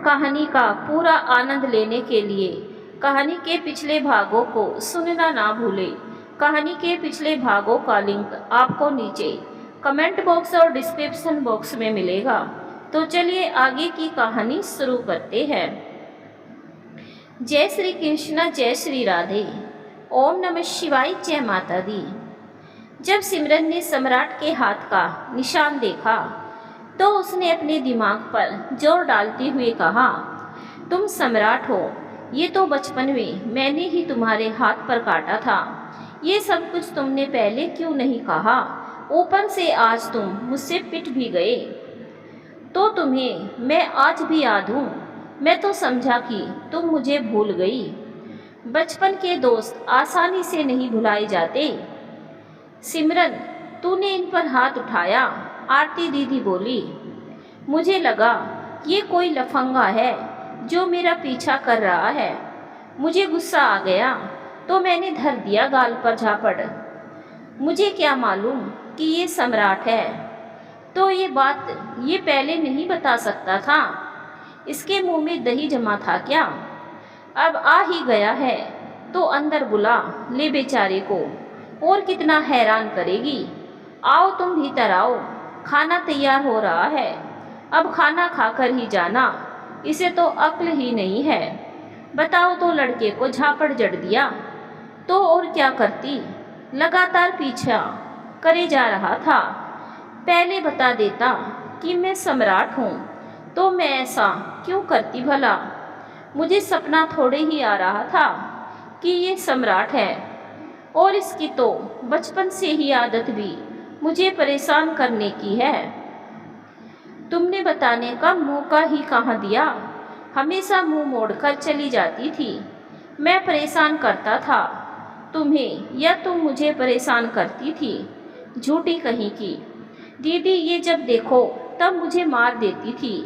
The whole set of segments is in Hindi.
कहानी का पूरा आनंद लेने के लिए कहानी के पिछले भागों को सुनना ना भूलें। कहानी के पिछले भागों का लिंक आपको नीचे कमेंट बॉक्स और डिस्क्रिप्शन बॉक्स में मिलेगा। तो चलिए आगे की कहानी शुरू करते हैं। जय श्री कृष्ण, जय श्री राधे, ओम नमः शिवाय, जय माता दी। जब सिमरन ने सम्राट के हाथ का निशान देखा तो उसने अपने दिमाग पर जोर डालते हुए कहा, तुम सम्राट हो। ये तो बचपन में मैंने ही तुम्हारे हाथ पर काटा था। ये सब कुछ तुमने पहले क्यों नहीं कहा? ऊपर से आज तुम मुझसे पिट भी गए। तो तुम्हें मैं आज भी याद हूँ। मैं तो समझा कि तुम मुझे भूल गई। बचपन के दोस्त आसानी से नहीं भुलाए जाते। सिमरन, तूने इन पर हाथ उठाया। आरती दीदी बोली, मुझे लगा ये कोई लफंगा है जो मेरा पीछा कर रहा है। मुझे गुस्सा आ गया तो मैंने धर दिया गाल पर झापड़। मुझे क्या मालूम कि ये सम्राट है। तो ये बात ये पहले नहीं बता सकता था। इसके मुंह में दही जमा था क्या? अब आ ही गया है तो अंदर बुला ले बेचारे को। और कितना हैरान करेगी। आओ तुम भीतर आओ, खाना तैयार हो रहा है। अब खाना खाकर ही जाना। इसे तो अक्ल ही नहीं है। बताओ, तो लड़के को झापड़ जड़ दिया तो और क्या करती? लगातार पीछा करे जा रहा था। पहले बता देता कि मैं सम्राट हूँ तो मैं ऐसा क्यों करती भला? मुझे सपना थोड़े ही आ रहा था कि ये सम्राट है, और इसकी तो बचपन से ही आदत भी मुझे परेशान करने की है। तुमने बताने का मौका ही कहाँ दिया। हमेशा मुंह मोड़कर चली जाती थी। मैं परेशान करता था तुम्हें या तुम मुझे परेशान करती थी? झूठी कहीं की। दीदी ये जब देखो तब मुझे मार देती थी।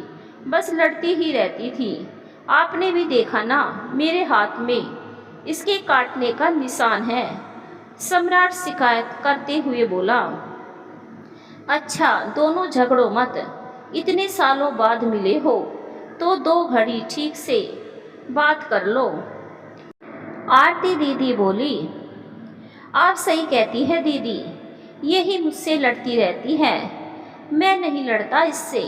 बस लड़ती ही रहती थी। आपने भी देखा ना, मेरे हाथ में इसके काटने का निशान है। सम्राट शिकायत करते हुए बोला। अच्छा, दोनों झगड़ो मत। इतने सालों बाद मिले हो तो 2 घड़ी ठीक से बात कर लो। आरती दीदी बोली, आप सही कहती है दीदी। यही मुझसे लड़ती रहती है। मैं नहीं लड़ता इससे।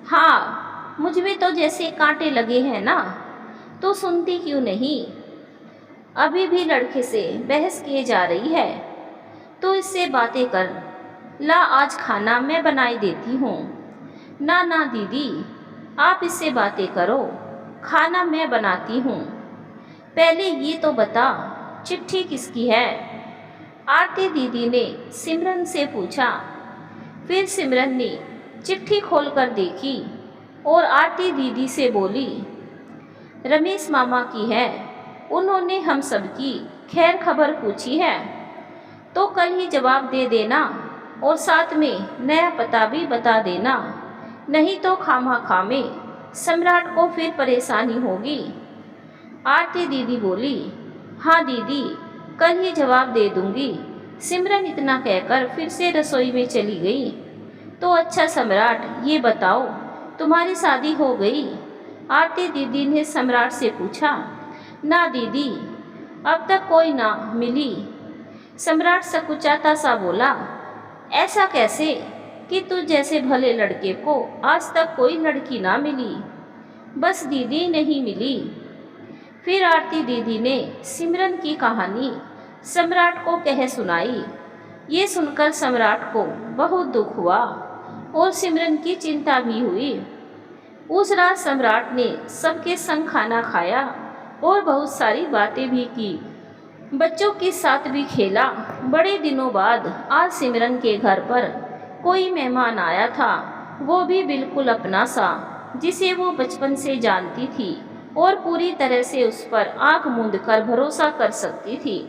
हाँ, मुझ में तो जैसे कांटे लगे हैं ना। तो सुनती क्यों नहीं? अभी भी लड़के से बहस किए जा रही है। तो इससे बातें कर। ला, आज खाना मैं बनाई देती हूँ। ना ना दीदी, आप इससे बातें करो। खाना मैं बनाती हूँ। पहले ये तो बता, चिट्ठी किसकी है? आरती दीदी ने सिमरन से पूछा। फिर सिमरन ने चिट्ठी खोलकर देखी और आरती दीदी से बोली, रमेश मामा की है। उन्होंने हम सबकी खैर खबर पूछी है। तो कल ही जवाब दे देना और साथ में नया पता भी बता देना। नहीं तो खामखा में सम्राट को फिर परेशानी होगी। आरती दीदी बोली, हाँ दीदी, कल ही जवाब दे दूंगी। सिमरन इतना कहकर फिर से रसोई में चली गई। तो अच्छा सम्राट, ये बताओ तुम्हारी शादी हो गई? आरती दीदी ने सम्राट से पूछा। ना दीदी, अब तक कोई ना मिली। सम्राट सकुचाता सा बोला, ऐसा कैसे कि तुझ जैसे भले लड़के को आज तक कोई लड़की ना मिली? बस दीदी नहीं मिली। फिर आरती दीदी ने सिमरन की कहानी सम्राट को कह सुनाई। ये सुनकर सम्राट को बहुत दुख हुआ और सिमरन की चिंता भी हुई। उस रात सम्राट ने सबके संग खाना खाया और बहुत सारी बातें भी की। बच्चों के साथ भी खेला। बड़े दिनों बाद आज सिमरन के घर पर कोई मेहमान आया था। वो भी बिल्कुल अपना सा, जिसे वो बचपन से जानती थी और पूरी तरह से उस पर आंख मूंद कर भरोसा कर सकती थी।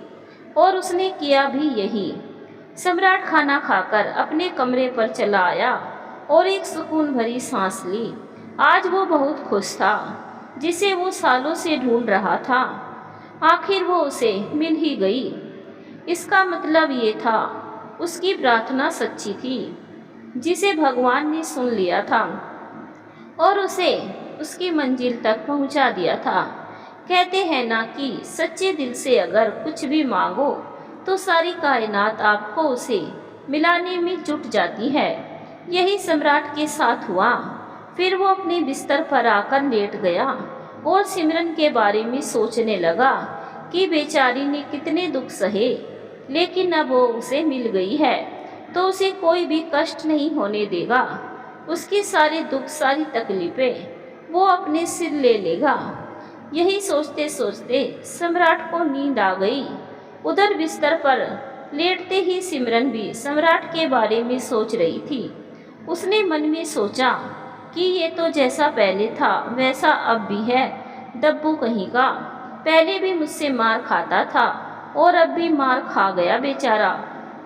और उसने किया भी यही। सम्राट खाना खाकर अपने कमरे पर चला आया और एक सुकून भरी सांस ली। आज वो बहुत खुश था, जिसे वो सालों से ढूंढ रहा था। आखिर वो उसे मिल ही गई। इसका मतलब ये था, उसकी प्रार्थना सच्ची थी, जिसे भगवान ने सुन लिया था और उसे उसकी मंजिल तक पहुंचा दिया था। कहते हैं ना कि सच्चे दिल से अगर कुछ भी मांगो तो सारी कायनात आपको उसे मिलाने में जुट जाती है। यही सम्राट के साथ हुआ। फिर वो अपने बिस्तर पर आकर लेट गया और सिमरन के बारे में सोचने लगा कि बेचारी ने कितने दुख सहे, लेकिन अब वो उसे मिल गई है तो उसे कोई भी कष्ट नहीं होने देगा। उसके सारे दुख, सारी तकलीफें वो अपने सिर ले लेगा। यही सोचते सोचते सम्राट को नींद आ गई। उधर बिस्तर पर लेटते ही सिमरन भी सम्राट के बारे में सोच रही थी। उसने मन में सोचा कि ये तो जैसा पहले था वैसा अब भी है। दब्बू कहीं का, पहले भी मुझसे मार खाता था और अब भी मार खा गया बेचारा।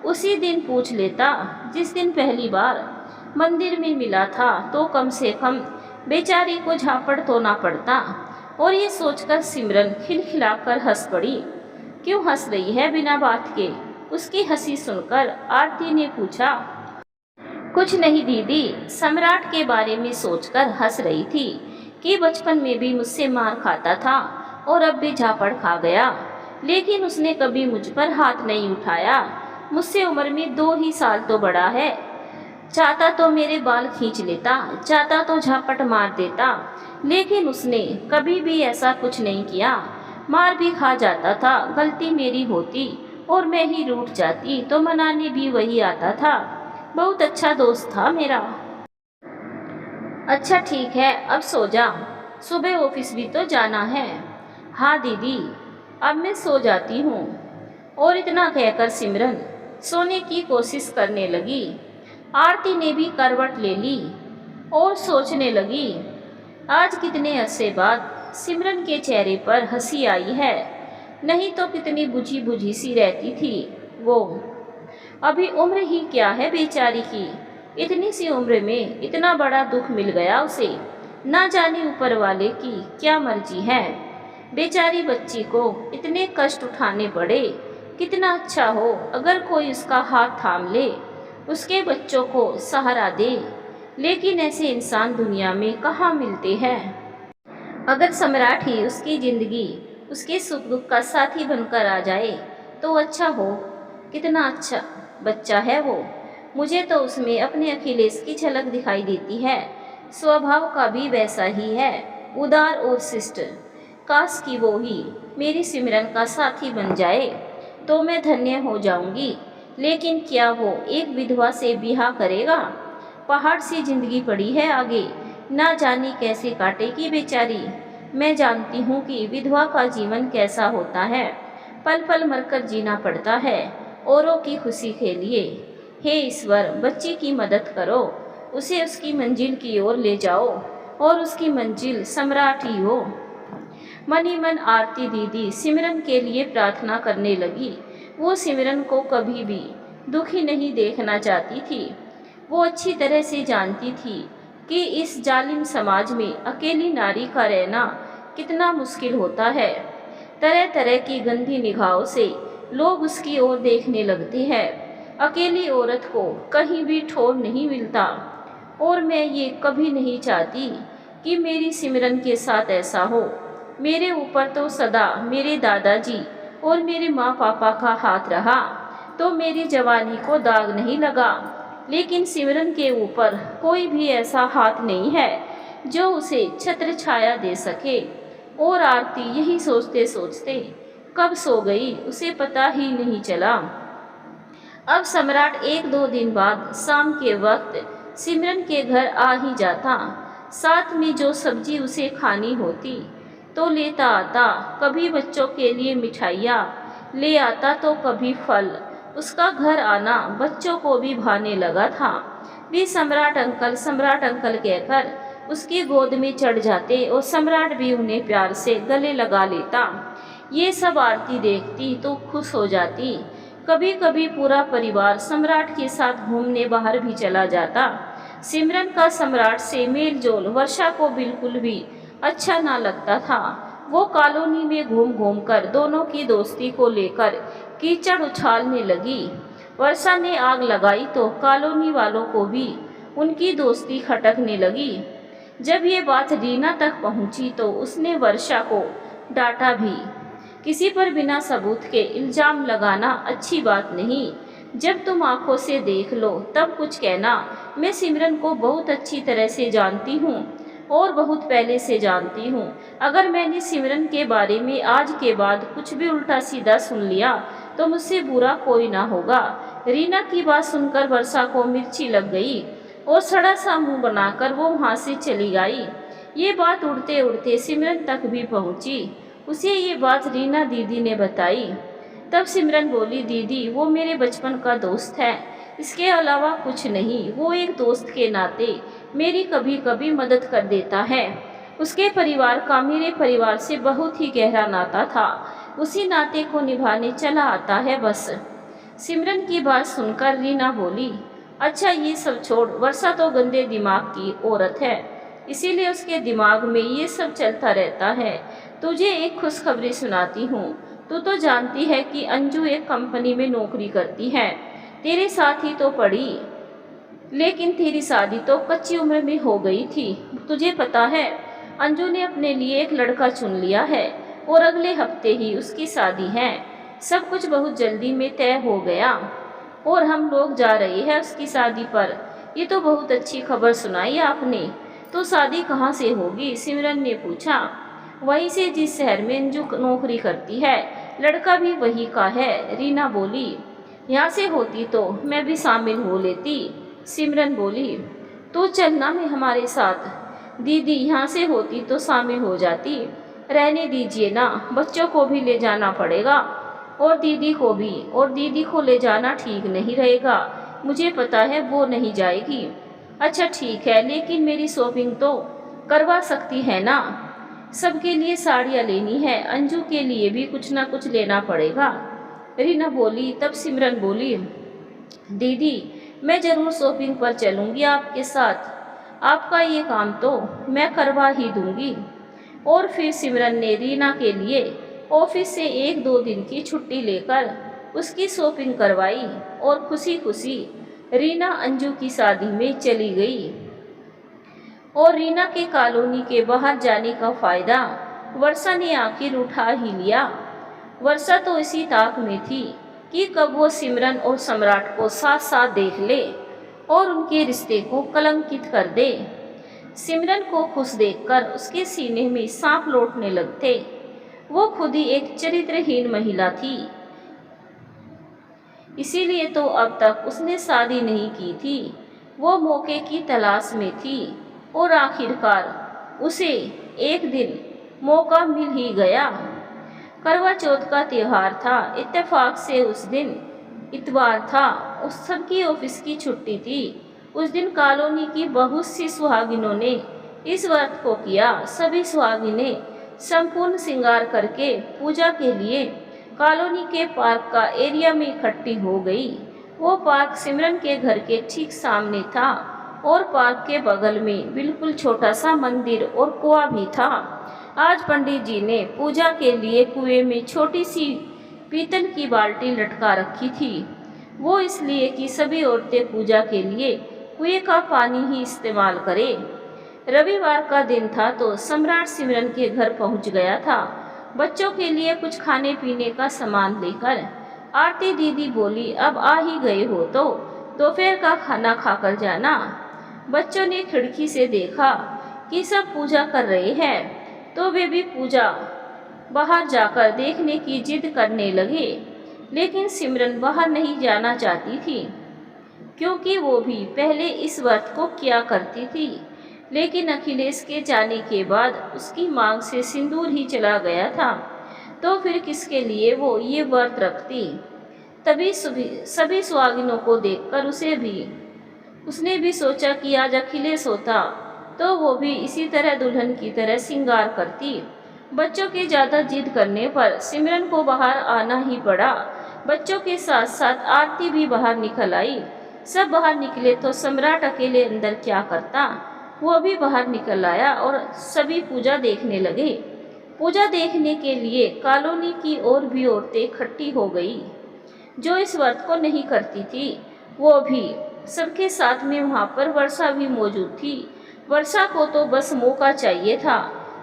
उसी दिन पूछ लेता जिस दिन पहली बार मंदिर में मिला था, तो कम से कम बेचारी को झापड़ तो ना पड़ता। और ये सोचकर सिमरन खिलखिलाकर हंस पड़ी। क्यों हंस रही है बिना बात के? उसकी हंसी सुनकर आरती ने पूछा। कुछ नहीं दीदी, सम्राट के बारे में सोचकर हंस रही थी कि बचपन में भी मुझसे मार खाता था और अब भी झापड़ खा गया, लेकिन उसने कभी मुझ पर हाथ नहीं उठाया। मुझसे उम्र में 2 ही साल तो बड़ा है। चाहता तो मेरे बाल खींच लेता, चाहता तो झापट मार देता, लेकिन उसने कभी भी ऐसा कुछ नहीं किया। मार भी खा जाता था, गलती मेरी होती और मैं ही रूठ जाती तो मनाने भी वही आता था। बहुत अच्छा दोस्त था मेरा। अच्छा ठीक है, अब सो जा, सुबह ऑफिस भी तो जाना है। हाँ दीदी, अब मैं सो जाती हूँ। और इतना कहकर सिमरन सोने की कोशिश करने लगी। आरती ने भी करवट ले ली और सोचने लगी। आज कितने अरसे बाद सिमरन के चेहरे पर हंसी आई है, नहीं तो कितनी बुझी बुझी सी रहती थी वो। अभी उम्र ही क्या है बेचारी की, इतनी सी उम्र में इतना बड़ा दुख मिल गया उसे। ना जाने ऊपर वाले की क्या मर्जी है, बेचारी बच्ची को इतने कष्ट उठाने पड़े। कितना अच्छा हो अगर कोई उसका हाथ थाम ले, उसके बच्चों को सहारा दे, लेकिन ऐसे इंसान दुनिया में कहाँ मिलते हैं। अगर सम्राट ही उसकी जिंदगी, उसके सुख दुख का साथी बनकर आ जाए तो अच्छा हो। कितना अच्छा बच्चा है वो। मुझे तो उसमें अपने अखिलेश की झलक दिखाई देती है। स्वभाव का भी वैसा ही है, उदार और शिष्ट। काश कि वो ही मेरी सिमरन का साथी बन जाए तो मैं धन्य हो जाऊंगी। लेकिन क्या वो एक विधवा से ब्याह करेगा? पहाड़ सी जिंदगी पड़ी है आगे, ना जाने कैसे काटेगी बेचारी। मैं जानती हूँ कि विधवा का जीवन कैसा होता है, पल पल मरकर जीना पड़ता है औरों की खुशी के लिए। हे ईश्वर, बच्ची की मदद करो, उसे उसकी मंजिल की ओर ले जाओ और उसकी मंजिल सम्राट ही हो। मन ही मन आरती दीदी सिमरन के लिए प्रार्थना करने लगी। वो सिमरन को कभी भी दुखी नहीं देखना चाहती थी। वो अच्छी तरह से जानती थी कि इस जालिम समाज में अकेली नारी का रहना कितना मुश्किल होता है। तरह तरह की गंदी निगाहों से लोग उसकी ओर देखने लगते हैं। अकेली औरत को कहीं भी ठौर नहीं मिलता। और मैं ये कभी नहीं चाहती कि मेरी सिमरन के साथ ऐसा हो। मेरे ऊपर तो सदा मेरे दादाजी और मेरे माँ पापा का हाथ रहा तो मेरी जवानी को दाग नहीं लगा, लेकिन सिमरन के ऊपर कोई भी ऐसा हाथ नहीं है जो उसे छत्र छाया दे सके। और आरती यही सोचते सोचते कब सो गई उसे पता ही नहीं चला। अब सम्राट 1-2 दिन बाद शाम के वक्त सिमरन के घर आ ही जाता। साथ में जो सब्जी उसे खानी होती तो लेता आता। कभी बच्चों के लिए मिठाइयाँ ले आता तो कभी फल। उसका घर आना बच्चों को भी भाने लगा था। वे सम्राट अंकल कहकर उसकी गोद में चढ़ जाते और सम्राट भी उन्हें प्यार से गले लगा लेता। ये सब आरती देखती तो खुश हो जाती। कभी कभी पूरा परिवार सम्राट के साथ घूमने बाहर भी चला जाता। सिमरन का सम्राट से मेल जोल वर्षा को बिल्कुल भी अच्छा ना लगता था। वो कॉलोनी में घूम घूम कर दोनों की दोस्ती को लेकर कीचड़ उछालने लगी। वर्षा ने आग लगाई तो कॉलोनी वालों को भी उनकी दोस्ती खटकने लगी। जब ये बात रीना तक पहुंची तो उसने वर्षा को डांटा भी। किसी पर बिना सबूत के इल्ज़ाम लगाना अच्छी बात नहीं। जब तुम आंखों से देख लो तब कुछ कहना। मैं सिमरन को बहुत अच्छी तरह से जानती हूँ और बहुत पहले से जानती हूँ। अगर मैंने सिमरन के बारे में आज के बाद कुछ भी उल्टा सीधा सुन लिया तो मुझसे बुरा कोई ना होगा। रीना की बात सुनकर वर्षा को मिर्ची लग गई और सड़ा सा मुंह बनाकर वो वहाँ से चली गई। ये बात उड़ते उड़ते सिमरन तक भी पहुँची। उसे ये बात रीना दीदी ने बताई। तब सिमरन बोली, दीदी वो मेरे बचपन का दोस्त है, इसके अलावा कुछ नहीं। वो एक दोस्त के नाते मेरी कभी कभी मदद कर देता है। उसके परिवार का मेरे परिवार से बहुत ही गहरा नाता था, उसी नाते को निभाने चला आता है बस। सिमरन की बात सुनकर रीना बोली, अच्छा ये सब छोड़, वर्षा तो गंदे दिमाग की औरत है, इसीलिए उसके दिमाग में ये सब चलता रहता है। तुझे एक खुशखबरी सुनाती हूँ। तू तो जानती है कि अंजू एक कंपनी में नौकरी करती है, तेरे साथ ही तो पढ़ी, लेकिन तेरी शादी तो कच्ची उम्र में हो गई थी। तुझे पता है अंजू ने अपने लिए एक लड़का चुन लिया है और अगले हफ्ते ही उसकी शादी है। सब कुछ बहुत जल्दी में तय हो गया और हम लोग जा रहे हैं उसकी शादी पर। ये तो बहुत अच्छी खबर सुनाई आपने। तो शादी कहाँ से होगी? सिमरन ने पूछा। वहीं से जिस शहर में अंजू नौकरी करती है, लड़का भी वही का है, रीना बोली। यहाँ से होती तो मैं भी शामिल हो लेती, सिमरन बोली। तो चलना में हमारे साथ। दीदी यहाँ से होती तो शामिल हो जाती। रहने दीजिए ना, बच्चों को भी ले जाना पड़ेगा और दीदी को भी। और दीदी को ले जाना ठीक नहीं रहेगा, मुझे पता है वो नहीं जाएगी। अच्छा ठीक है, लेकिन मेरी शॉपिंग तो करवा सकती है ना। सबके लिए साड़ियाँ लेनी है, अंजू के लिए भी कुछ ना कुछ लेना पड़ेगा, रीना बोली। तब सिमरन बोली, दीदी मैं ज़रूर शॉपिंग पर चलूँगी आपके साथ, आपका ये काम तो मैं करवा ही दूँगी। और फिर सिमरन ने रीना के लिए ऑफिस से 1-2 दिन की छुट्टी लेकर उसकी शॉपिंग करवाई और खुशी खुशी रीना अंजू की शादी में चली गई। और रीना के कॉलोनी के बाहर जाने का फ़ायदा वर्षा ने आखिर उठा ही लिया। वर्षा तो इसी ताक में थी कि कब वो सिमरन और सम्राट को साथ साथ देख ले और उनके रिश्ते को कलंकित कर दे। सिमरन को खुश देखकर उसके सीने में सांप लौटने लगते। वो खुद ही एक चरित्रहीन महिला थी, इसीलिए तो अब तक उसने शादी नहीं की थी। वो मौके की तलाश में थी और आखिरकार उसे एक दिन मौका मिल ही गया। करवा चौथ का त्यौहार था। इत्तेफाक से उस दिन इतवार था और सबकी ऑफिस की छुट्टी थी। उस दिन कॉलोनी की बहुत सी सुहागिनों ने इस व्रत को किया। सभी सुहागिनें संपूर्ण श्रृंगार करके पूजा के लिए कॉलोनी के पार्क का एरिया में इकट्ठी हो गई। वो पार्क सिमरन के घर के ठीक सामने था और पार्क के बगल में बिल्कुल छोटा सा मंदिर और कुआं भी था। आज पंडित जी ने पूजा के लिए कुएं में छोटी सी पीतल की बाल्टी लटका रखी थी। वो इसलिए कि सभी औरतें पूजा के लिए कुएं का पानी ही इस्तेमाल करें। रविवार का दिन था तो सम्राट सिमरन के घर पहुंच गया था, बच्चों के लिए कुछ खाने पीने का सामान लेकर। आरती दीदी बोली, अब आ ही गए हो तो दोपहर का खाना खाकर जाना। बच्चों ने खिड़की से देखा कि सब पूजा कर रहे हैं तो वे भी पूजा बाहर जाकर देखने की जिद करने लगे। लेकिन सिमरन बाहर नहीं जाना चाहती थी क्योंकि वो भी पहले इस व्रत को किया करती थी। लेकिन अखिलेश के जाने के बाद उसकी मांग से सिंदूर ही चला गया था, तो फिर किसके लिए वो ये व्रत रखती। तभी सभी सुहागिनों को देखकर उसने भी सोचा कि आज अखिलेश होता तो वो भी इसी तरह दुल्हन की तरह श्रृंगार करती। बच्चों के ज़्यादा जिद करने पर सिमरन को बाहर आना ही पड़ा। बच्चों के साथ साथ आरती भी बाहर निकल आई। सब बाहर निकले तो सम्राट अकेले अंदर क्या करता। वो भी बाहर निकल आया और सभी पूजा देखने लगे। पूजा देखने के लिए कॉलोनी की और भी औरतें इकट्ठी हो गई जो इस व्रत को नहीं करती थी। वो भी सबके साथ में वहाँ पर वर्षा भी मौजूद थी। वर्षा को तो बस मौका चाहिए था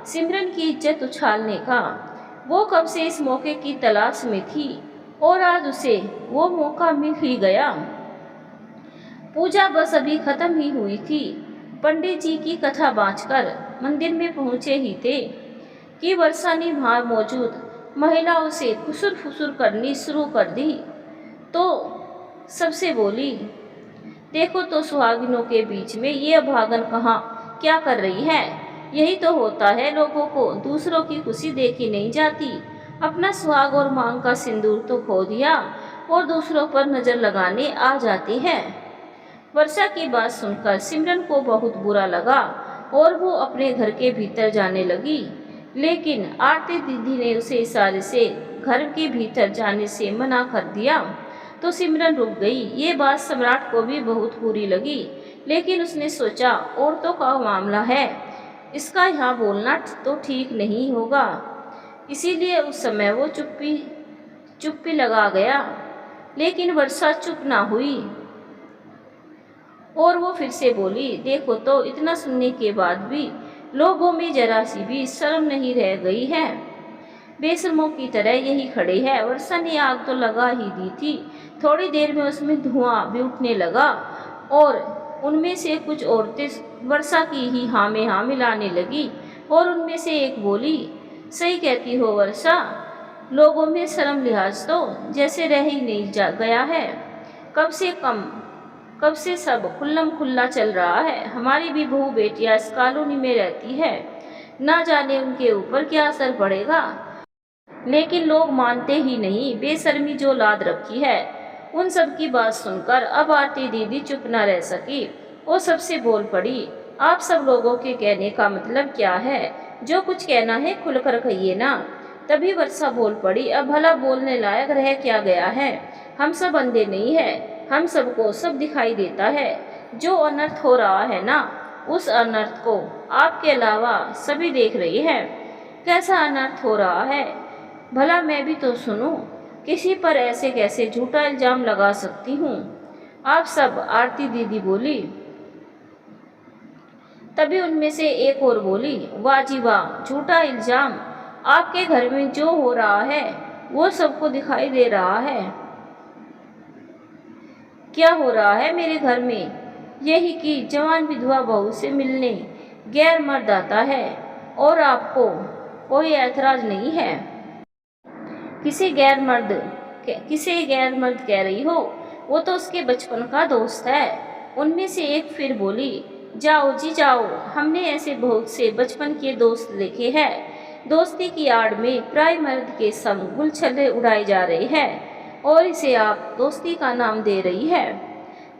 सिमरन की इज्जत उछालने का। वो कब से इस मौके की तलाश में थी और आज उसे वो मौका मिल ही गया। पूजा बस अभी खत्म ही हुई थी। पंडित जी की कथा बाँचकर मंदिर में पहुंचे ही थे कि वर्षा ने वहां मौजूद महिलाओं से खुसुर फुसुर करनी शुरू कर दी। तो सबसे बोली, देखो तो सुहागिनों के बीच में ये अभागन कहाँ क्या कर रही है। यही तो होता है, लोगों को दूसरों की खुशी देखी नहीं जाती। अपना सुहाग और मांग का सिंदूर तो खो दिया और दूसरों पर नजर लगाने आ जाती है। वर्षा की बात सुनकर सिमरन को बहुत बुरा लगा और वो अपने घर के भीतर जाने लगी, लेकिन आरती दीदी ने उसे इशारे से घर के भीतर जाने से मना कर दिया। तो सिमरन रुक गई। ये बात सम्राट को भी बहुत बुरी लगी, लेकिन उसने सोचा औरतों का मामला है, इसका यहाँ बोलना तो ठीक नहीं होगा। इसीलिए उस समय वो चुप्पी लगा गया। लेकिन वर्षा चुप ना हुई और वो फिर से बोली, देखो तो इतना सुनने के बाद भी लोगों में जरा सी भी शर्म नहीं रह गई है। बेशर्मों की तरह यही खड़े हैं। वर्षा ने आग तो लगा ही दी थी। थोड़ी देर में उसमें धुआं भी उठने लगा और उनमें से कुछ औरतें वर्षा की ही हाँ में हाँ मिलाने लगी और उनमें से एक बोली, सही कहती हो वर्षा, लोगों में शर्म लिहाज तो जैसे रह ही नहीं गया है। कब से सब खुल्लम खुल्ला चल रहा है। हमारी भी बहू बेटियां इस कॉलोनी में रहती है, ना जाने उनके ऊपर क्या असर पड़ेगा। लेकिन लोग मानते ही नहीं। बेशर्मी जो लाद रखी है। उन सब की बात सुनकर अब आरती दीदी चुप न रह सकी। वो सबसे बोल पड़ी, आप सब लोगों के कहने का मतलब क्या है? जो कुछ कहना है खुलकर कहिए ना। तभी वर्षा बोल पड़ी, अब भला बोलने लायक रह क्या गया है? हम सब अंधे नहीं है, हम सबको सब दिखाई देता है। जो अनर्थ हो रहा है ना, उस अनर्थ को आपके अलावा सभी देख रही है। कैसा अनर्थ हो रहा है भला मैं भी तो सुनूं। किसी पर ऐसे कैसे झूठा इल्जाम लगा सकती हूँ? आप सब, आरती दीदी बोली। तभी उनमें से एक और बोली, वाह जी वाह, झूठा इल्जाम? आपके घर में जो हो रहा है वो सबको दिखाई दे रहा है। क्या हो रहा है मेरे घर में? यही कि जवान विधवा बहू से मिलने गैर मर्द आता है और आपको कोई ऐतराज नहीं है। किसे गैर मर्द कह रही हो? वो तो उसके बचपन का दोस्त है। उनमें से एक फिर बोली, जाओ जी जाओ, हमने ऐसे बहुत से बचपन के दोस्त देखे हैं। दोस्ती की आड़ में पराए मर्द के संग गुलछल्ले उड़ाए जा रहे हैं और इसे आप दोस्ती का नाम दे रही है।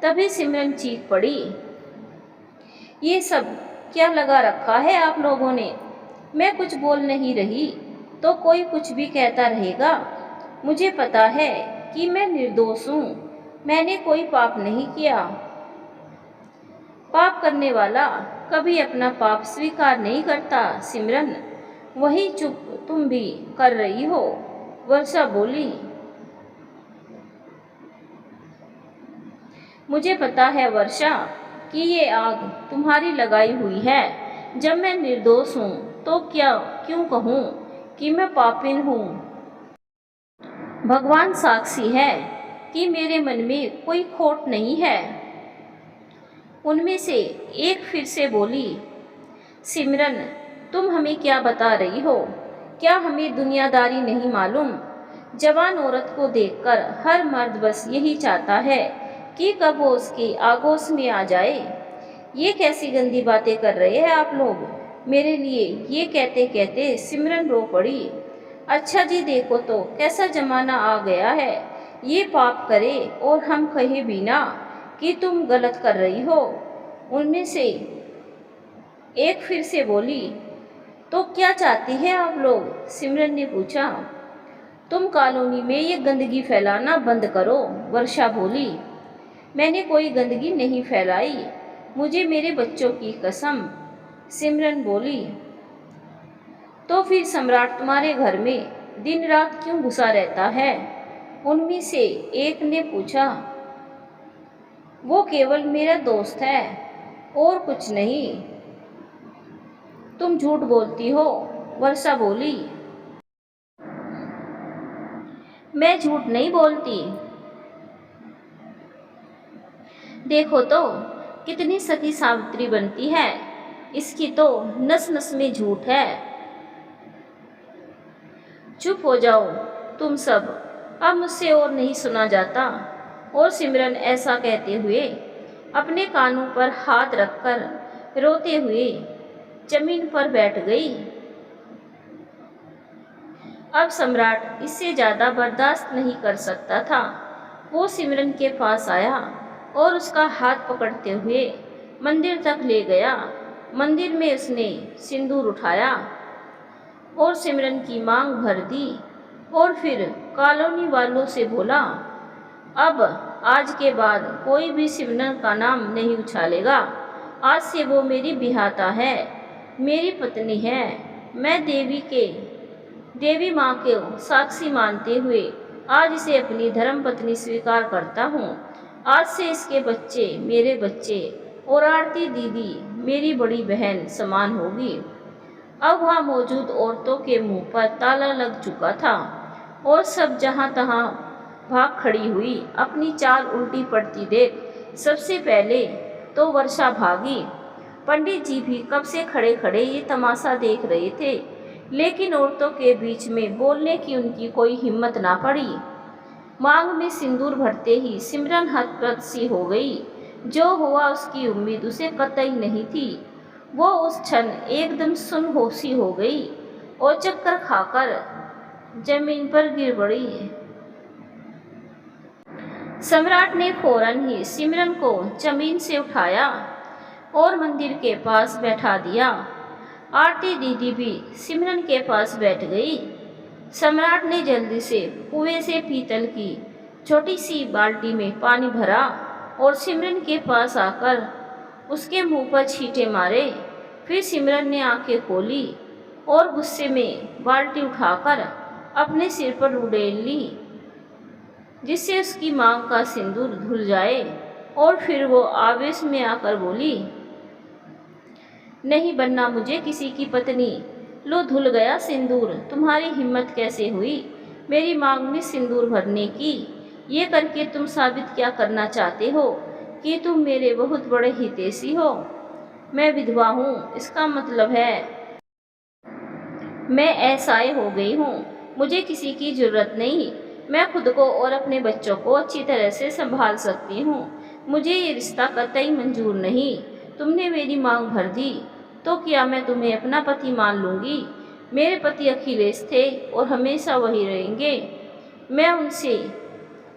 तभी सिमरन चीख पड़ी, ये सब क्या लगा रखा है आप लोगों ने? मैं कुछ बोल नहीं रही तो कोई कुछ भी कहता रहेगा। मुझे पता है कि मैं निर्दोष हूँ, मैंने कोई पाप नहीं किया। पाप करने वाला कभी अपना पाप स्वीकार नहीं करता सिमरन, वही चुप तुम भी कर रही हो। वर्षा बोली, मुझे पता है वर्षा कि ये आग तुम्हारी लगाई हुई है। जब मैं निर्दोष हूँ तो क्यों कहूँ कि मैं पापिन हूँ? भगवान साक्षी है कि मेरे मन में कोई खोट नहीं है। उनमें से एक फिर से बोली, सिमरन तुम हमें क्या बता रही हो? क्या हमें दुनियादारी नहीं मालूम? जवान औरत को देखकर हर मर्द बस यही चाहता है कि कब वो उसकी आगोश में आ जाए। ये कैसी गंदी बातें कर रहे हैं आप लोग मेरे लिए? ये कहते कहते सिमरन रो पड़ी। अच्छा जी, देखो तो कैसा जमाना आ गया है। ये पाप करे और हम कहे भी ना कि तुम गलत कर रही हो। उनमें से एक फिर से बोली, तो क्या चाहती है आप लोग? सिमरन ने पूछा। तुम कॉलोनी में ये गंदगी फैलाना बंद करो, वर्षा बोली। मैंने कोई गंदगी नहीं फैलाई, मुझे मेरे बच्चों की कसम, सिमरन बोली। तो फिर सम्राट तुम्हारे घर में दिन रात क्यों घुसा रहता है? उनमें से एक ने पूछा। वो केवल मेरा दोस्त है और कुछ नहीं, तुम झूठ बोलती हो, वर्षा बोली। मैं झूठ नहीं बोलती। देखो तो कितनी सती सावित्री बनती है, इसकी तो नस नस में झूठ है। चुप हो जाओ तुम सब, अब मुझसे और नहीं सुना जाता। और सिमरन ऐसा कहते हुए अपने कानों पर हाथ रखकर रोते हुए जमीन पर बैठ गई। अब सम्राट इससे ज़्यादा बर्दाश्त नहीं कर सकता था। वो सिमरन के पास आया और उसका हाथ पकड़ते हुए मंदिर तक ले गया। मंदिर में उसने सिंदूर उठाया और सिमरन की मांग भर दी और फिर कॉलोनी वालों से बोला, अब आज के बाद कोई भी सिमरन का नाम नहीं उछालेगा। आज से वो मेरी बिहाता है, मेरी पत्नी है। मैं देवी माँ के साक्षी मानते हुए आज इसे अपनी धर्म पत्नी स्वीकार करता हूँ। आज से इसके बच्चे मेरे बच्चे और आरती दीदी मेरी बड़ी बहन समान होगी। अब वहाँ मौजूद औरतों के मुंह पर ताला लग चुका था और सब जहाँ तहाँ भाग खड़ी हुई। अपनी चाल उल्टी पड़ती देख सबसे पहले तो वर्षा भागी। पंडित जी भी कब से खड़े खड़े ये तमाशा देख रहे थे, लेकिन औरतों के बीच में बोलने की उनकी कोई हिम्मत ना पड़ी। मांग में सिंदूर भरते ही सिमरन हतप्रभ सी हो गई। जो हुआ उसकी उम्मीद उसे कतई नहीं थी। वो उस क्षण एकदम सुनहोशी हो गई और चक्कर खाकर जमीन पर गिर पड़ी। सम्राट ने फौरन ही सिमरन को जमीन से उठाया और मंदिर के पास बैठा दिया। आरती दीदी भी सिमरन के पास बैठ गई। सम्राट ने जल्दी से कुएं से पीतल की छोटी सी बाल्टी में पानी भरा और सिमरन के पास आकर उसके मुंह पर छींटे मारे। फिर सिमरन ने आंखें खोली और गुस्से में बाल्टी उठाकर अपने सिर पर उड़ेल ली, जिससे उसकी मांग का सिंदूर धुल जाए। और फिर वो आवेश में आकर बोली, नहीं बनना मुझे किसी की पत्नी। लो धुल गया सिंदूर। तुम्हारी हिम्मत कैसे हुई मेरी मांग में सिंदूर भरने की? ये करके तुम साबित क्या करना चाहते हो कि तुम मेरे बहुत बड़े हितैषी हो? मैं विधवा हूँ, इसका मतलब है मैं असहाय हो गई हूँ। मुझे किसी की जरूरत नहीं। मैं खुद को और अपने बच्चों को अच्छी तरह से संभाल सकती हूँ। मुझे ये रिश्ता कतई मंजूर नहीं। तुमने मेरी मांग भर दी तो क्या मैं तुम्हें अपना पति मान लूँगी? मेरे पति अखिलेश थे और हमेशा वही रहेंगे। मैं उनसे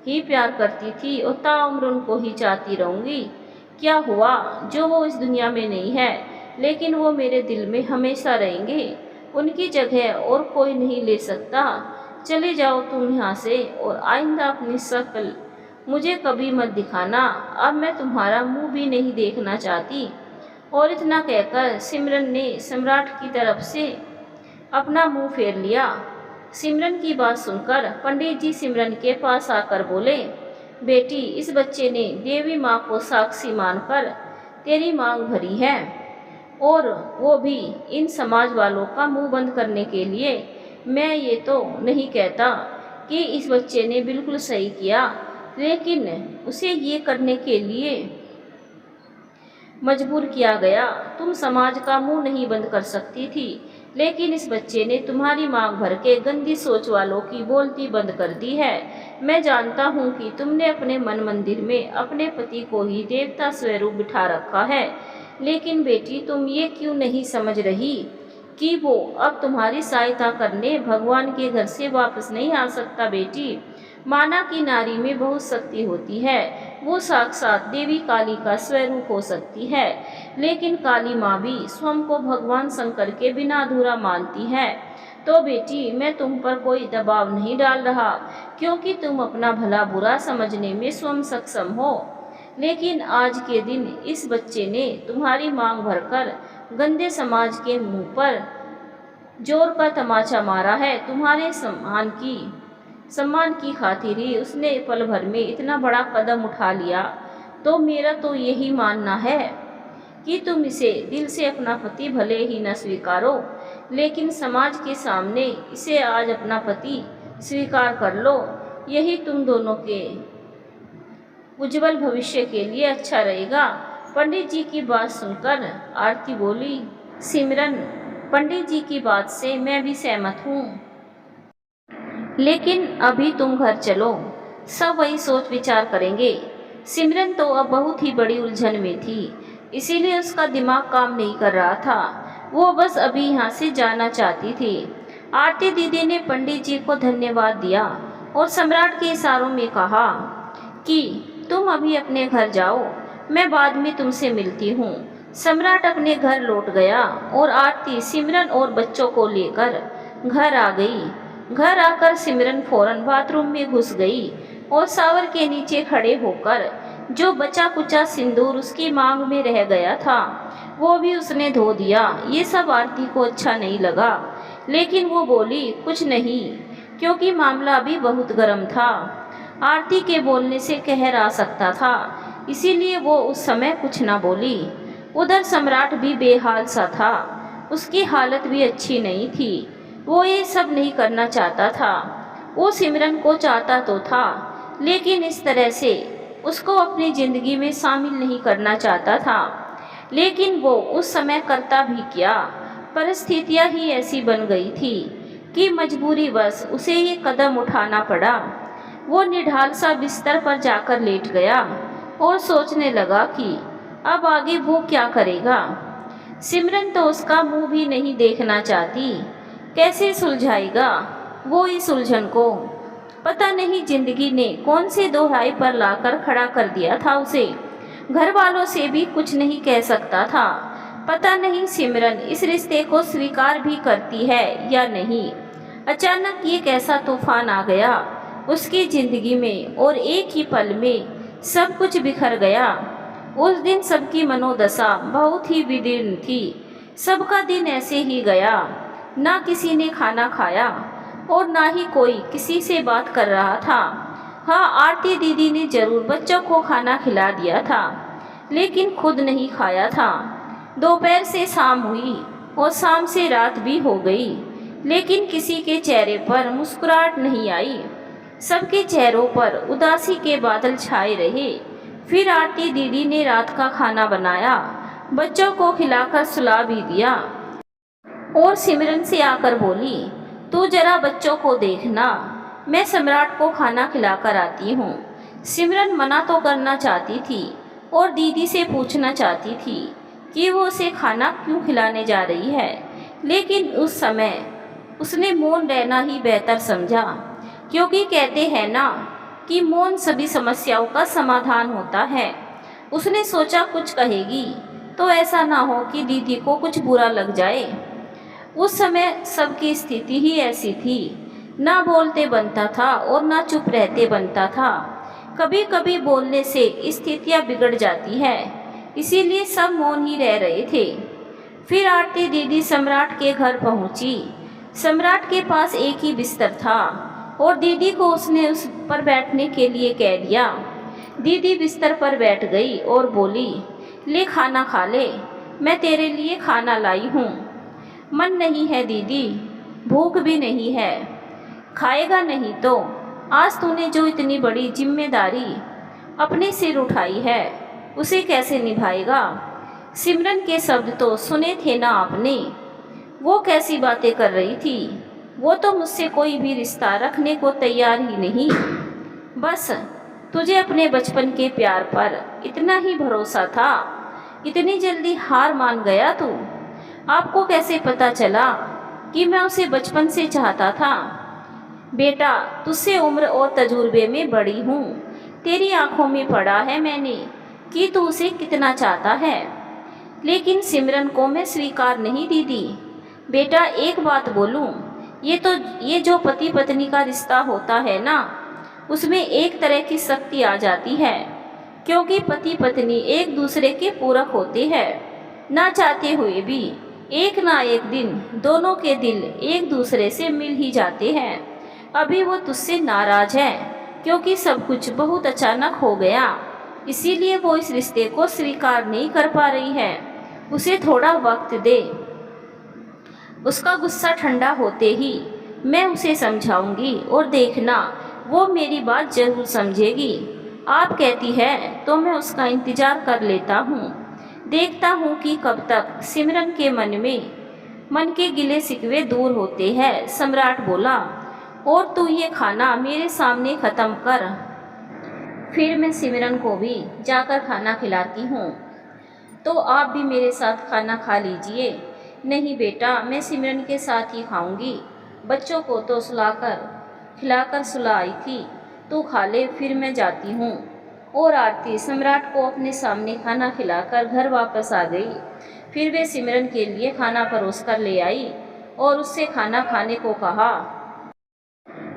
ही प्यार करती थी और ताउम्र उनको ही चाहती रहूँगी। क्या हुआ जो वो इस दुनिया में नहीं है, लेकिन वो मेरे दिल में हमेशा रहेंगे। उनकी जगह और कोई नहीं ले सकता। चले जाओ तुम यहाँ से और आइंदा अपनी शक्ल मुझे कभी मत दिखाना। अब मैं तुम्हारा मुंह भी नहीं देखना चाहती। और इतना कहकर सिमरन ने सम्राट की तरफ से अपना मुंह फेर लिया। सिमरन की बात सुनकर पंडित जी सिमरन के पास आकर बोले, बेटी, इस बच्चे ने देवी माँ को साक्षी मानकर तेरी मांग भरी है, और वो भी इन समाज वालों का मुंह बंद करने के लिए। मैं ये तो नहीं कहता कि इस बच्चे ने बिल्कुल सही किया, लेकिन उसे ये करने के लिए मजबूर किया गया। तुम समाज का मुंह नहीं बंद कर सकती थी, लेकिन इस बच्चे ने तुम्हारी मांग भर के गंदी सोच वालों की बोलती बंद कर दी है। मैं जानता हूँ कि तुमने अपने मन मंदिर में अपने पति को ही देवता स्वरूप बिठा रखा है, लेकिन बेटी तुम ये क्यों नहीं समझ रही कि वो अब तुम्हारी सहायता करने भगवान के घर से वापस नहीं आ सकता। बेटी, माना कि नारी में बहुत शक्ति होती है, वो साक्षात देवी काली का स्वरूप हो सकती है, लेकिन काली माँ भी स्वयं को भगवान शंकर के बिना अधूरा मानती है। तो बेटी, मैं तुम पर कोई दबाव नहीं डाल रहा, क्योंकि तुम अपना भला बुरा समझने में स्वयं सक्षम हो। लेकिन आज के दिन इस बच्चे ने तुम्हारी मांग भरकर गंदे समाज के मुंह पर जोर का तमाचा मारा है। तुम्हारे सम्मान की खातिर ही उसने पल भर में इतना बड़ा कदम उठा लिया। तो मेरा तो यही मानना है कि तुम इसे दिल से अपना पति भले ही न स्वीकारो, लेकिन समाज के सामने इसे आज अपना पति स्वीकार कर लो। यही तुम दोनों के उज्जवल भविष्य के लिए अच्छा रहेगा। पंडित जी की बात सुनकर आरती बोली, सिमरन, पंडित जी की बात से मैं भी सहमत हूँ, लेकिन अभी तुम घर चलो, सब वही सोच विचार करेंगे। सिमरन तो अब बहुत ही बड़ी उलझन में थी, इसीलिए उसका दिमाग काम नहीं कर रहा था। वो बस अभी यहाँ से जाना चाहती थी। आरती दीदी ने पंडित जी को धन्यवाद दिया और सम्राट के इशारों में कहा कि तुम अभी अपने घर जाओ, मैं बाद में तुमसे मिलती हूँ। सम्राट अपने घर लौट गया और आरती सिमरन और बच्चों को लेकर घर आ गई। घर आकर सिमरन फौरन बाथरूम में घुस गई और शावर के नीचे खड़े होकर जो बचा कुचा सिंदूर उसकी मांग में रह गया था वो भी उसने धो दिया। ये सब आरती को अच्छा नहीं लगा, लेकिन वो बोली कुछ नहीं, क्योंकि मामला अभी बहुत गर्म था। आरती के बोलने से कहर आ सकता था, इसीलिए वो उस समय कुछ ना बोली। उधर सम्राट भी बेहाल सा था, उसकी हालत भी अच्छी नहीं थी। वो ये सब नहीं करना चाहता था। वो सिमरन को चाहता तो था, लेकिन इस तरह से उसको अपनी ज़िंदगी में शामिल नहीं करना चाहता था। लेकिन वो उस समय करता भी क्या, परिस्थितियाँ ही ऐसी बन गई थी कि मजबूरीवश उसे ये कदम उठाना पड़ा। वो निढाल सा बिस्तर पर जाकर लेट गया और सोचने लगा कि अब आगे वो क्या करेगा। सिमरन तो उसका मुंह भी नहीं देखना चाहती, कैसे सुलझाएगा वो इस उलझन को। पता नहीं जिंदगी ने कौन से दोहराई पर लाकर खड़ा कर दिया था उसे। घर वालों से भी कुछ नहीं कह सकता था। पता नहीं सिमरन इस रिश्ते को स्वीकार भी करती है या नहीं। अचानक ये कैसा तूफान आ गया उसकी जिंदगी में और एक ही पल में सब कुछ बिखर गया। उस दिन सबकी मनोदशा बहुत ही विदीर्ण थी। सबका दिन ऐसे ही गया, ना किसी ने खाना खाया और ना ही कोई किसी से बात कर रहा था। हाँ, आरती दीदी ने जरूर बच्चों को खाना खिला दिया था, लेकिन खुद नहीं खाया था। दोपहर से शाम हुई और शाम से रात भी हो गई, लेकिन किसी के चेहरे पर मुस्कुराहट नहीं आई। सबके चेहरों पर उदासी के बादल छाए रहे। फिर आरती दीदी ने रात का खाना बनाया, बच्चों को खिलाकर सुला भी दिया और सिमरन से आकर बोली, तू जरा बच्चों को देखना, मैं सम्राट को खाना खिलाकर आती हूँ। सिमरन मना तो करना चाहती थी और दीदी से पूछना चाहती थी कि वो उसे खाना क्यों खिलाने जा रही है, लेकिन उस समय उसने मौन रहना ही बेहतर समझा, क्योंकि कहते हैं ना कि मौन सभी समस्याओं का समाधान होता है। उसने सोचा कुछ कहेगी तो ऐसा ना हो कि दीदी को कुछ बुरा लग जाए। उस समय सबकी स्थिति ही ऐसी थी, ना बोलते बनता था और ना चुप रहते बनता था। कभी कभी बोलने से स्थितियाँ बिगड़ जाती है, इसीलिए सब मौन ही रह रहे थे। फिर आरती दीदी सम्राट के घर पहुंची। सम्राट के पास एक ही बिस्तर था और दीदी को उसने उस पर बैठने के लिए कह दिया। दीदी बिस्तर पर बैठ गई और बोली, ले खाना खा ले, मैं तेरे लिए खाना लाई हूँ। मन नहीं है दीदी, भूख भी नहीं है। खाएगा नहीं तो? आज तूने जो इतनी बड़ी जिम्मेदारी अपने सिर उठाई है उसे कैसे निभाएगा? सिमरन के शब्द तो सुने थे ना आपने, वो कैसी बातें कर रही थी। वो तो मुझसे कोई भी रिश्ता रखने को तैयार ही नहीं। बस तुझे अपने बचपन के प्यार पर इतना ही भरोसा था, इतनी जल्दी हार मान गया तू? आपको कैसे पता चला कि मैं उसे बचपन से चाहता था? बेटा, तुझसे उम्र और तजुर्बे में बड़ी हूँ, तेरी आंखों में पड़ा है मैंने कि तू उसे कितना चाहता है। लेकिन सिमरन को मैं स्वीकार नहीं दीदी। बेटा, एक बात बोलूँ, ये जो पति पत्नी का रिश्ता होता है ना, उसमें एक तरह की शक्ति आ जाती है, क्योंकि पति पत्नी एक दूसरे के पूरक होते हैं। ना चाहते हुए भी एक ना एक दिन दोनों के दिल एक दूसरे से मिल ही जाते हैं। अभी वो तुझसे नाराज है क्योंकि सब कुछ बहुत अचानक हो गया, इसीलिए वो इस रिश्ते को स्वीकार नहीं कर पा रही है। उसे थोड़ा वक्त दे। उसका गुस्सा ठंडा होते ही मैं उसे समझाऊंगी और देखना वो मेरी बात जरूर समझेगी। आप कहती है तो मैं उसका इंतज़ार कर लेता हूँ। देखता हूँ कि कब तक सिमरन के मन के गिले शिकवे दूर होते हैं। सम्राट बोला, और तू ये खाना मेरे सामने ख़त्म कर, फिर मैं सिमरन को भी जाकर खाना खिलाती हूँ। तो आप भी मेरे साथ खाना खा लीजिए। नहीं बेटा, मैं सिमरन के साथ ही खाऊंगी। बच्चों को तो खिलाकर सुला आई थी। तू खा ले, फिर मैं जाती हूँ। और आरती सम्राट को अपने सामने खाना खिलाकर घर वापस आ गई। फिर वे सिमरन के लिए खाना परोस कर ले आई और उससे खाना खाने को कहा।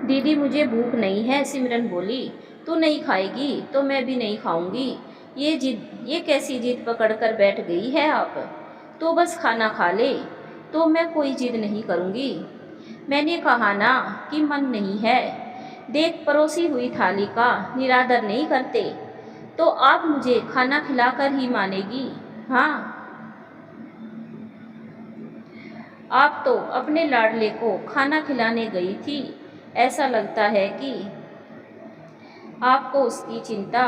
दीदी मुझे भूख नहीं है, सिमरन बोली। तू नहीं खाएगी तो मैं भी नहीं खाऊंगी। ये कैसी जिद पकड़ कर बैठ गई है आप? तो बस खाना खा ले। तो मैं कोई जिद नहीं करूंगी। मैंने कहा ना कि मन नहीं है। देख, परोसी हुई थाली का निरादर नहीं करते। तो आप मुझे खाना खिलाकर ही मानेगी? हाँ, आप तो अपने लाडले को खाना खिलाने गई थी। ऐसा लगता है कि आपको उसकी चिंता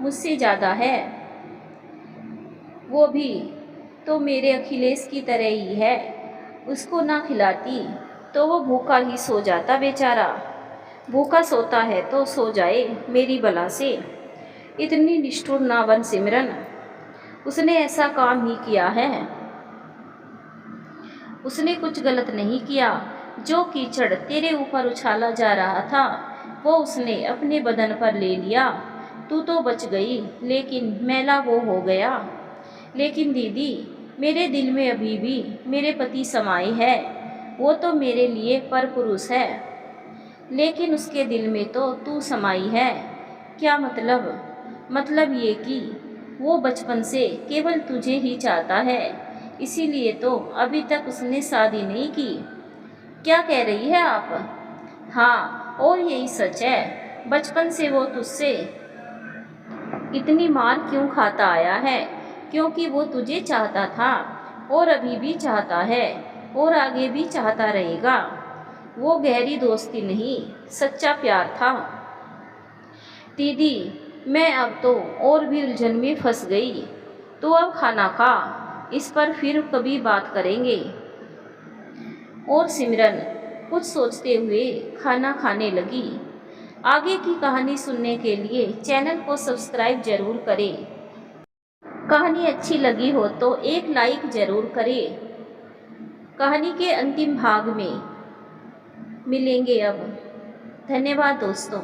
मुझसे ज़्यादा है। वो भी तो मेरे अखिलेश की तरह ही है। उसको ना खिलाती तो वो भूखा ही सो जाता बेचारा। भूखा सोता है तो सो जाए मेरी बला से। इतनी निष्ठुर ना बन सिमरन। उसने ऐसा काम ही किया है। उसने कुछ गलत नहीं किया। जो कीचड़ तेरे ऊपर उछाला जा रहा था वो उसने अपने बदन पर ले लिया। तू तो बच गई, लेकिन मैला वो हो गया। लेकिन दीदी, मेरे दिल में अभी भी मेरे पति समाये है। वो तो मेरे लिए परपुरुष है, लेकिन उसके दिल में तो तू समाई है। क्या मतलब? मतलब ये कि वो बचपन से केवल तुझे ही चाहता है, इसीलिए तो अभी तक उसने शादी नहीं की। क्या कह रही है आप? हाँ, और यही सच है। बचपन से वो तुझसे इतनी मार क्यों खाता आया है? क्योंकि वो तुझे चाहता था और अभी भी चाहता है और आगे भी चाहता रहेगा। वो गहरी दोस्ती नहीं, सच्चा प्यार था। दीदी, मैं अब तो और भी उलझन में फंस गई। तो अब खाना खा, इस पर फिर कभी बात करेंगे। और सिमरन कुछ सोचते हुए खाना खाने लगी। आगे की कहानी सुनने के लिए चैनल को सब्सक्राइब जरूर करें। कहानी अच्छी लगी हो तो एक लाइक जरूर करें। कहानी के अंतिम भाग में मिलेंगे अब। धन्यवाद दोस्तों।